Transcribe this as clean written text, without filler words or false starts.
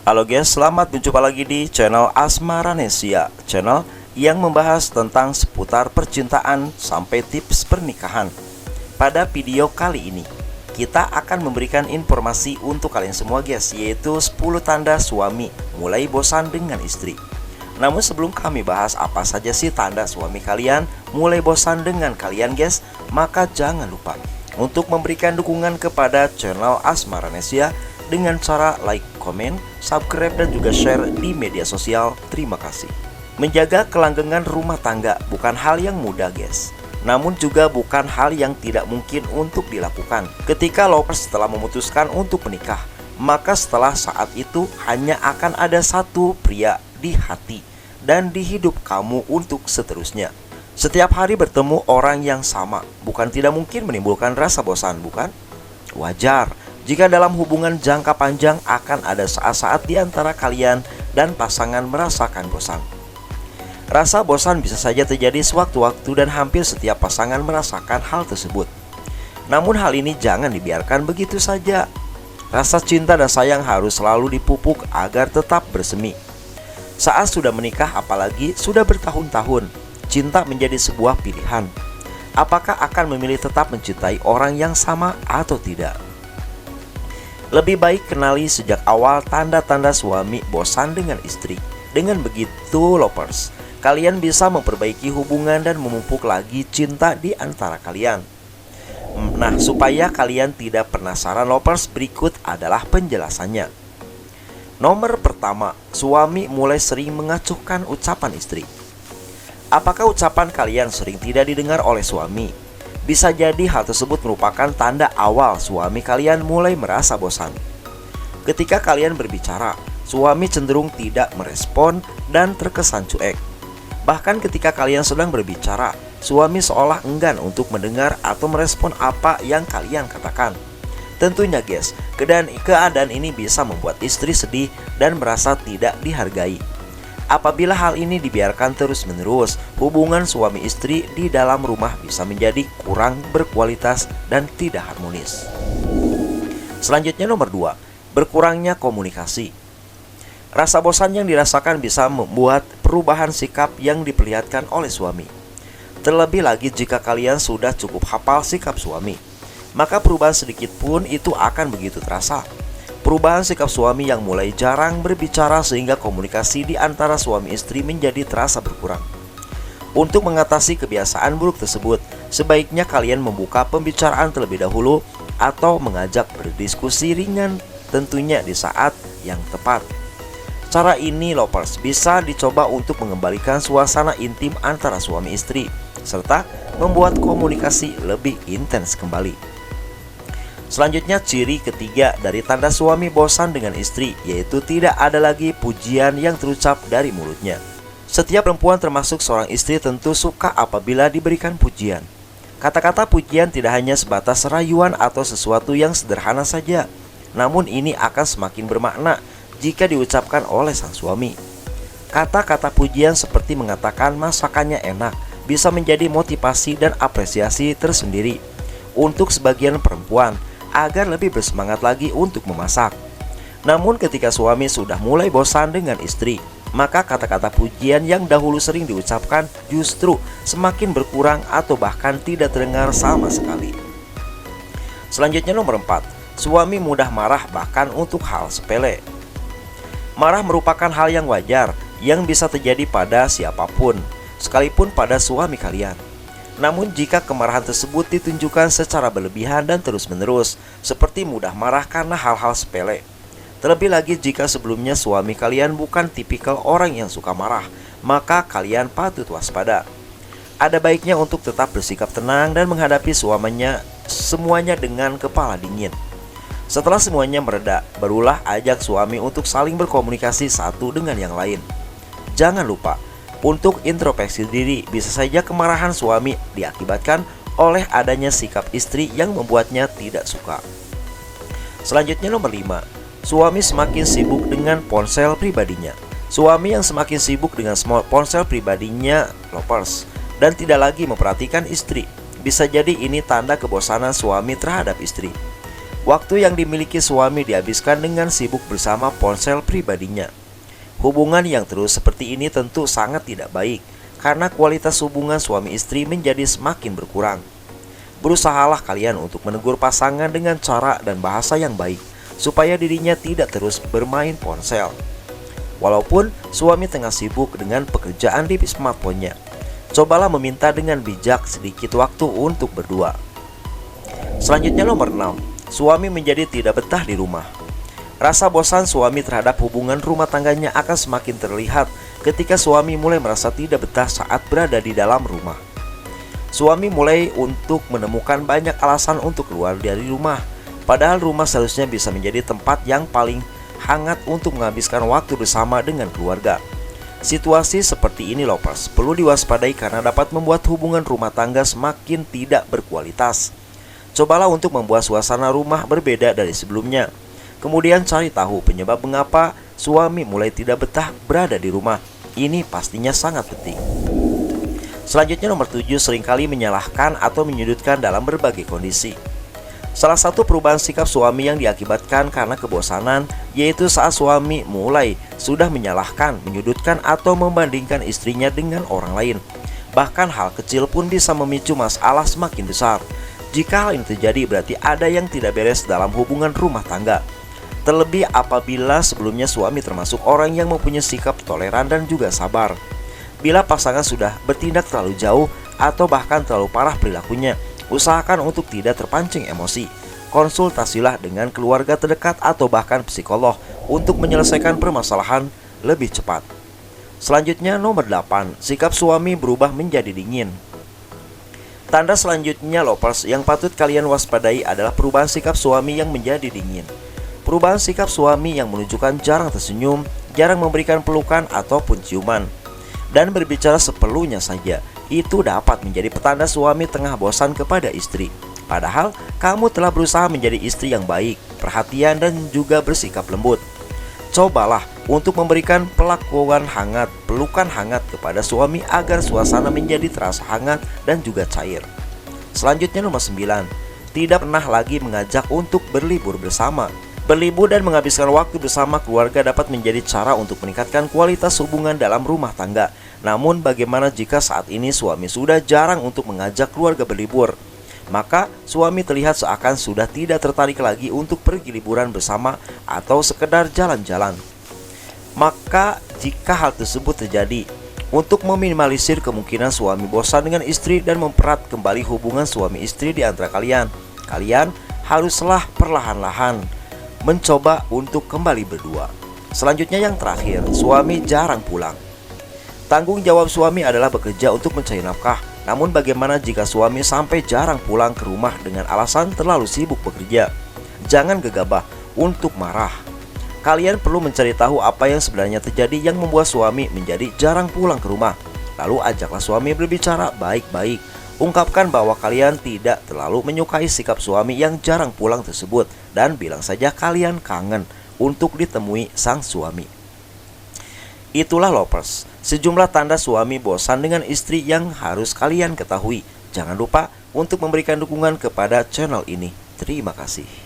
Halo guys, selamat berjumpa lagi di channel Asmaranesia, channel yang membahas tentang seputar percintaan sampai tips pernikahan. Pada video kali ini, kita akan memberikan informasi untuk kalian semua guys, yaitu 10 tanda suami mulai bosan dengan istri. Namun sebelum kami bahas apa saja sih tanda suami kalian mulai bosan dengan kalian guys, maka jangan lupa untuk memberikan dukungan kepada channel Asmaranesia dengan cara like, komen, subscribe, dan juga share di media sosial. Terima kasih. Menjaga kelanggengan rumah tangga bukan hal yang mudah guys, namun juga bukan hal yang tidak mungkin untuk dilakukan. Ketika lovers setelah memutuskan untuk menikah, maka setelah saat itu hanya akan ada satu pria di hati dan di hidup kamu untuk seterusnya. Setiap hari bertemu orang yang sama bukan tidak mungkin menimbulkan rasa bosan, bukan? Wajar jika dalam hubungan jangka panjang akan ada saat-saat di antara kalian dan pasangan merasakan bosan. Rasa bosan bisa saja terjadi sewaktu-waktu dan hampir setiap pasangan merasakan hal tersebut. Namun hal ini jangan dibiarkan begitu saja. Rasa cinta dan sayang harus selalu dipupuk agar tetap bersemi. Saat sudah menikah, apalagi sudah bertahun-tahun, cinta menjadi sebuah pilihan. Apakah akan memilih tetap mencintai orang yang sama atau tidak? Lebih baik kenali sejak awal tanda-tanda suami bosan dengan istri. Dengan begitu lovers, kalian bisa memperbaiki hubungan dan memupuk lagi cinta di antara kalian. Nah, supaya kalian tidak penasaran lovers, berikut adalah penjelasannya. Nomor pertama, suami mulai sering mengacuhkan ucapan istri. Apakah ucapan kalian sering tidak didengar oleh suami? Bisa jadi hal tersebut merupakan tanda awal suami kalian mulai merasa bosan. Ketika kalian berbicara, suami cenderung tidak merespon dan terkesan cuek. Bahkan ketika kalian sedang berbicara, suami seolah enggan untuk mendengar atau merespon apa yang kalian katakan. Tentunya guys, keadaan ini bisa membuat istri sedih dan merasa tidak dihargai. Apabila hal ini dibiarkan terus-menerus, hubungan suami istri di dalam rumah bisa menjadi kurang berkualitas dan tidak harmonis. Selanjutnya nomor 2, berkurangnya komunikasi. Rasa bosan yang dirasakan bisa membuat perubahan sikap yang diperlihatkan oleh suami. Terlebih lagi jika kalian sudah cukup hafal sikap suami, maka perubahan sedikit pun itu akan begitu terasa. Perubahan sikap suami yang mulai jarang berbicara sehingga komunikasi di antara suami istri menjadi terasa berkurang. Untuk mengatasi kebiasaan buruk tersebut, sebaiknya kalian membuka pembicaraan terlebih dahulu atau mengajak berdiskusi ringan, tentunya di saat yang tepat. Cara ini lovers bisa dicoba untuk mengembalikan suasana intim antara suami istri, serta membuat komunikasi lebih intens kembali. Selanjutnya, ciri ketiga dari tanda suami bosan dengan istri, yaitu tidak ada lagi pujian yang terucap dari mulutnya. Setiap perempuan termasuk seorang istri tentu suka apabila diberikan pujian. Kata-kata pujian tidak hanya sebatas rayuan atau sesuatu yang sederhana saja, namun ini akan semakin bermakna jika diucapkan oleh sang suami. Kata-kata pujian seperti mengatakan masakannya enak bisa menjadi motivasi dan apresiasi tersendiri untuk sebagian perempuan agar lebih bersemangat lagi untuk memasak. Namun ketika suami sudah mulai bosan dengan istri, maka kata-kata pujian yang dahulu sering diucapkan justru semakin berkurang atau bahkan tidak terdengar sama sekali. Selanjutnya nomor 4, suami mudah marah bahkan untuk hal sepele. Marah merupakan hal yang wajar yang bisa terjadi pada siapapun, sekalipun pada suami kalian. Namun jika kemarahan tersebut ditunjukkan secara berlebihan dan terus-menerus, seperti mudah marah karena hal-hal sepele. Terlebih lagi jika sebelumnya suami kalian bukan tipikal orang yang suka marah, maka kalian patut waspada. Ada baiknya untuk tetap bersikap tenang dan menghadapi suaminya semuanya dengan kepala dingin. Setelah semuanya mereda, barulah ajak suami untuk saling berkomunikasi satu dengan yang lain. Jangan lupa untuk introspeksi diri, bisa saja kemarahan suami diakibatkan oleh adanya sikap istri yang membuatnya tidak suka. Selanjutnya nomor 5, suami semakin sibuk dengan ponsel pribadinya. Suami yang semakin sibuk dengan ponsel pribadinya lovers dan tidak lagi memperhatikan istri, bisa jadi ini tanda kebosanan suami terhadap istri. Waktu yang dimiliki suami dihabiskan dengan sibuk bersama ponsel pribadinya. Hubungan yang terus seperti ini tentu sangat tidak baik, karena kualitas hubungan suami istri menjadi semakin berkurang. Berusahalah kalian untuk menegur pasangan dengan cara dan bahasa yang baik, supaya dirinya tidak terus bermain ponsel. Walaupun suami tengah sibuk dengan pekerjaan di smartphone-nya, cobalah meminta dengan bijak sedikit waktu untuk berdua. Selanjutnya nomor 6. Suami menjadi tidak betah di rumah. Rasa bosan suami terhadap hubungan rumah tangganya akan semakin terlihat ketika suami mulai merasa tidak betah saat berada di dalam rumah. Suami mulai untuk menemukan banyak alasan untuk keluar dari rumah, padahal rumah seharusnya bisa menjadi tempat yang paling hangat untuk menghabiskan waktu bersama dengan keluarga. Situasi seperti ini lovers perlu diwaspadai karena dapat membuat hubungan rumah tangga semakin tidak berkualitas. Cobalah untuk membuat suasana rumah berbeda dari sebelumnya. Kemudian cari tahu penyebab mengapa suami mulai tidak betah berada di rumah. Ini pastinya sangat penting. Selanjutnya nomor 7, seringkali menyalahkan atau menyudutkan dalam berbagai kondisi. Salah satu perubahan sikap suami yang diakibatkan karena kebosanan, yaitu saat suami mulai sudah menyalahkan, menyudutkan atau membandingkan istrinya dengan orang lain. Bahkan hal kecil pun bisa memicu masalah semakin besar. Jika hal ini terjadi berarti ada yang tidak beres dalam hubungan rumah tangga. Terlebih apabila sebelumnya suami termasuk orang yang mempunyai sikap toleran dan juga sabar. Bila pasangan sudah bertindak terlalu jauh atau bahkan terlalu parah perilakunya, usahakan untuk tidak terpancing emosi. Konsultasilah dengan keluarga terdekat atau bahkan psikolog untuk menyelesaikan permasalahan lebih cepat. Selanjutnya nomor 8, sikap suami berubah menjadi dingin. Tanda selanjutnya lovers yang patut kalian waspadai adalah perubahan sikap suami yang menjadi dingin. Perubahan sikap suami yang menunjukkan jarang tersenyum, jarang memberikan pelukan ataupun ciuman, dan berbicara seperlunya saja. Itu dapat menjadi petanda suami tengah bosan kepada istri. Padahal kamu telah berusaha menjadi istri yang baik, perhatian dan juga bersikap lembut. Cobalah untuk memberikan perlakuan hangat, pelukan hangat kepada suami agar suasana menjadi terasa hangat dan juga cair. Selanjutnya nomor 9, tidak pernah lagi mengajak untuk berlibur bersama. Berlibur dan menghabiskan waktu bersama keluarga dapat menjadi cara untuk meningkatkan kualitas hubungan dalam rumah tangga. Namun bagaimana jika saat ini suami sudah jarang untuk mengajak keluarga berlibur? Maka suami terlihat seakan sudah tidak tertarik lagi untuk pergi liburan bersama atau sekedar jalan-jalan. Maka jika hal tersebut terjadi, untuk meminimalisir kemungkinan suami bosan dengan istri dan mempererat kembali hubungan suami istri di antara kalian, kalian haruslah perlahan-lahan mencoba untuk kembali berdua. Selanjutnya yang terakhir, suami jarang pulang. Tanggung jawab suami adalah bekerja untuk mencari nafkah. Namun bagaimana jika suami sampai jarang pulang ke rumah dengan alasan terlalu sibuk bekerja? Jangan gegabah untuk marah. Kalian perlu mencari tahu apa yang sebenarnya terjadi yang membuat suami menjadi jarang pulang ke rumah. Lalu ajaklah suami berbicara baik-baik. Ungkapkan bahwa kalian tidak terlalu menyukai sikap suami yang jarang pulang tersebut, dan bilang saja kalian kangen untuk ditemui sang suami. Itulah lovers, sejumlah tanda suami bosan dengan istri yang harus kalian ketahui. Jangan lupa untuk memberikan dukungan kepada channel ini. Terima kasih.